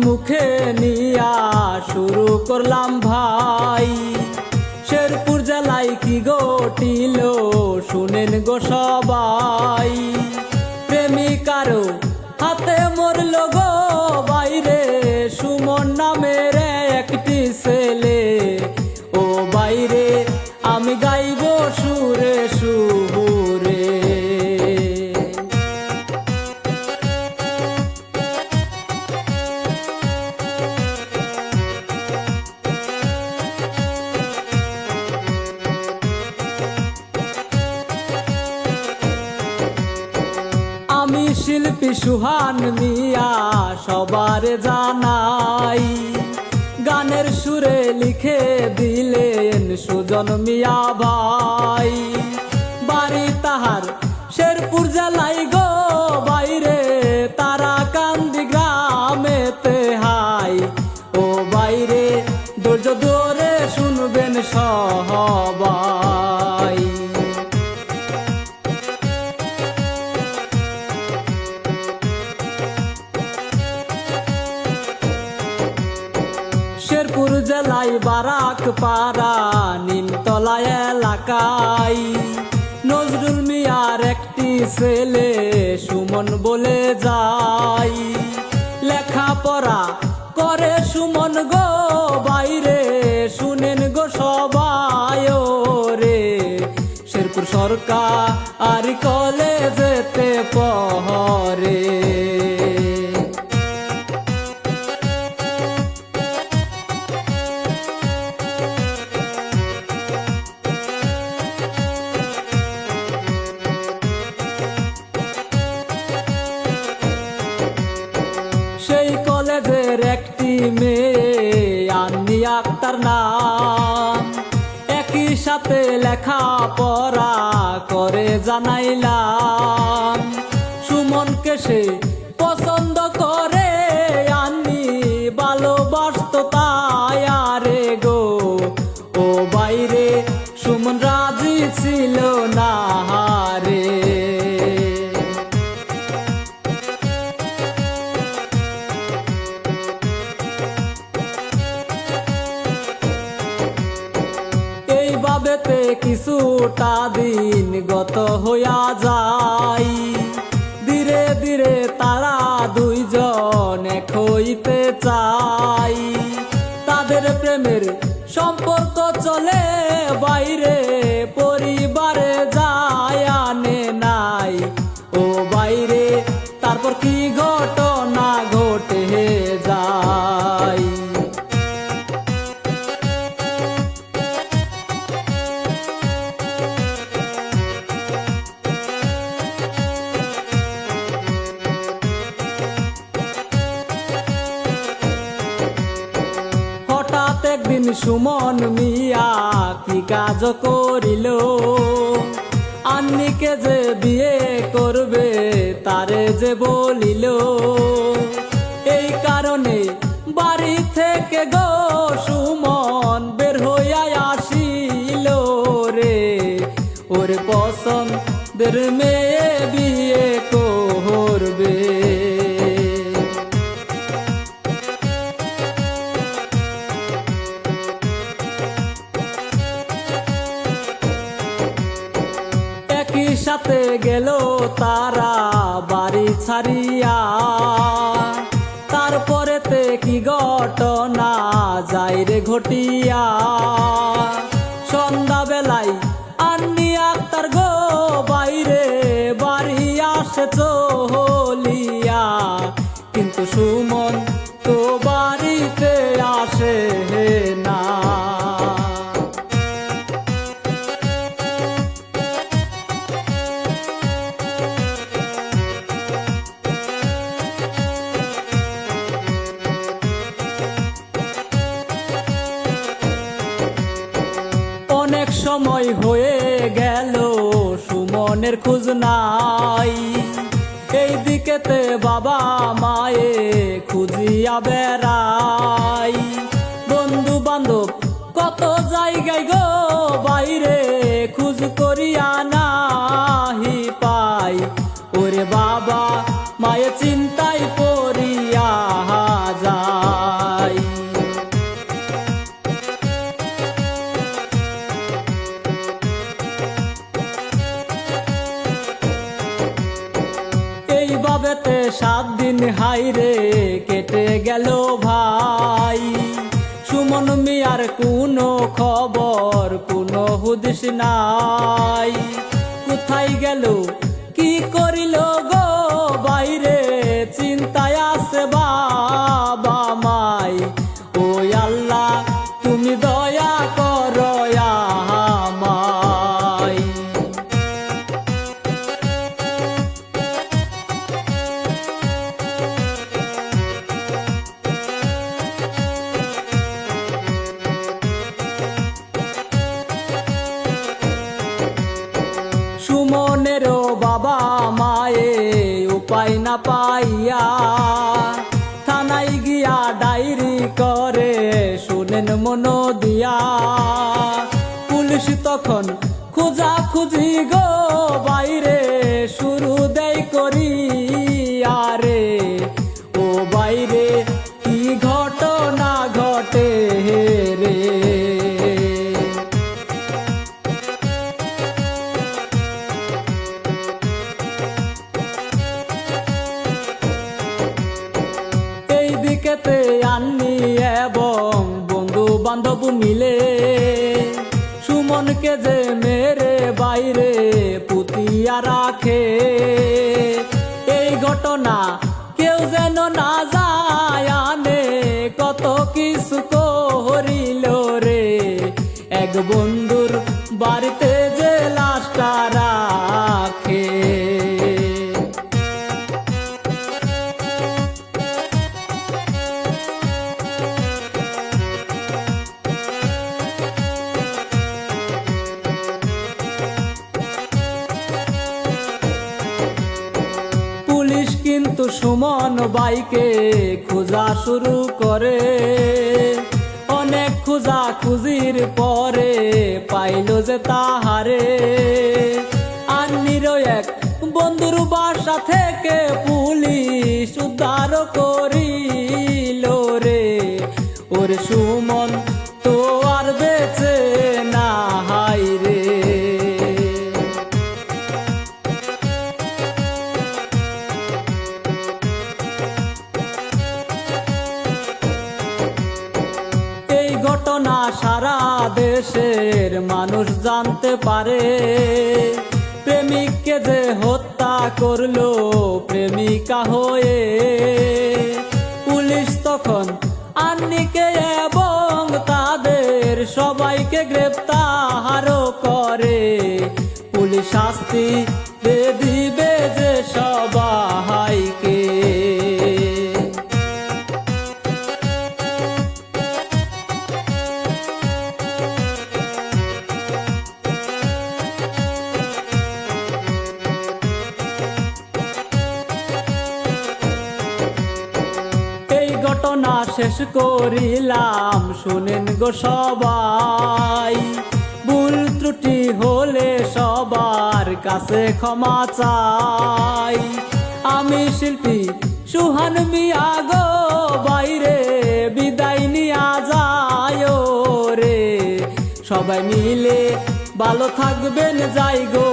মুখে নিয়া শুরু করলাম ভাই। শেরপুর জেলায় কি ঘটিল শুনেন গো সবাই। প্রেমিকারও হাতে মরল গো বাইরে, সুমন নামের একটি ছেলে। ও বাইরে আমি গাইব সুরে সুরে। আমি শিল্পী সুহান মিয়া সবার জানাই, গানের সুরে লিখে দিলেন সুজন মিয়া ভাই। বাড়ি তাহার শেরপুর জেলায় গো বাইরে, তারাকান্দি গ্রামেতে হাই। ও বাইরে ধৈর্য ধরে শুনবেন সবাই। শেরপুর জেলায় বারাকপাড়া নিমতলা এলাকায় নজরুল মিয়ার একটি ছেলে সুমন বলে যায়। লেখাপড়া করে সুমন গো বাইরে, শুনেন গো সবাই রে। শেরপুর সরকার কলেজেতে পড়ে। সেই কলেজের একটি মেয়ে আন্নি আক্তার নাম, একই সাথে লেখাপড়া করে জানাইলাম। সুমনকে সে পছন্দ করে আন্নি, ভালোবাসত তাই আরে গো। ও বাইরে সুমন রাজি ছিল না রে। এইভাবেতে কিছুটা দিন গত হইয়া যায়। ধীরে ধীরে তারা দুইজন এক হইতে চাই। তাদের প্রেমের সম্পর্ক চলে বাইরে, পরিবারে যায় আনে নাই। ও বাইরে তারপর কি ঘটনা ঘটে যায়। হঠাৎ একদিন সুমন মিয়া কি কাজ করিল, আন্নিকে যে বিয়ে করবে তারে যে বলিল। এই কারণে বাড়ি থেকে গো সুমন বের হইয়া আসিল রে। ওর পছন্দের মেয়ে বিয়ে করবে। একই সাথে গেল তারা বাড়ি ছাড়িয়া। তারপরেতে কি ঘটনা যায় রে ঘটিয়া। সন্ধ্যাবেলায় আন্নি আক্তার গো বাইরে বাড়ি আসে চলিয়া, কিন্তু সুমন তো বাড়িতে আসে না। অনেক সময় হয়ে গেল সুমনের খোঁজ নাই। এই দিকেতে বাবা মায়ে খুঁজিয়া বেড়াই। বন্ধু বান্ধব কত জায়গায় গো বাইরে, খোঁজ করিয়া নাহি পাই। ওরে বাবা মায়ে চিন্তায় পড়িয়া যায়। 7 দিন হাইরে কেটে গেল ভাই, সুমন মিয়ার কোনো খবর কোনো হুদিস নাই। কোথায় গেল কি করিল গো বাইরে, চিন্তায় আছে বাবা মাই। ও আল্লাহ তুমি দয়া করো আমায়। সুমনেরও বাবা মায়ে উপায় না পাইয়া থানায় গিয়া ডায়েরি করে শুনেন মন দিয়া। পুলিশ তখন খোঁজা খুঁজি গো বাইরে শুরু দেয় করি আরে। ও বাইরে কি ঘটনা ঘটে রে, দিকেতে আন্নি এবং বন্ধু বান্ধব মিলে সুমনকে যে মেরে বাইরে পুতিয়া রাখে। এই ঘটনা কেউ যেন না যায় আনে, কত কিছু করিল রে এক বন্ধুর বাড়িতে যে লাশটা রাখে। পুলিশ কিন্তু সুমন বাইকে খোঁজা শুরু করে, অনেক খোঁজা খুঁজির পরে পাইল যে তাহারে। আন্নিরও এক বন্ধুর বাসা থেকে পুলিশ উদ্ধার করিল রে। ওর সুমন তো আর বেঁচে না হাই রে। ঘটনা সারা দেশের মানুষ জানতে পারে, প্রেমিককে যে হত্যা করলো প্রেমিকা হয়ে। পুলিশ তখন আন্নিকে এবং তাদের সবাইকে গ্রেপ্তার করে। পুলিশ শাস্তি দিবে যে সবাইকে। ঘটনা শেষ করিলাম শুনেন গো সবাই, ভুল ত্রুটি হলে সবার কাছে ক্ষমা চাই। আমি শিল্পী সুহান মিয়া গো বাইরে বিদায় নিয়া যায় রে। সবাই মিলে ভালো থাকবেন যাই গো।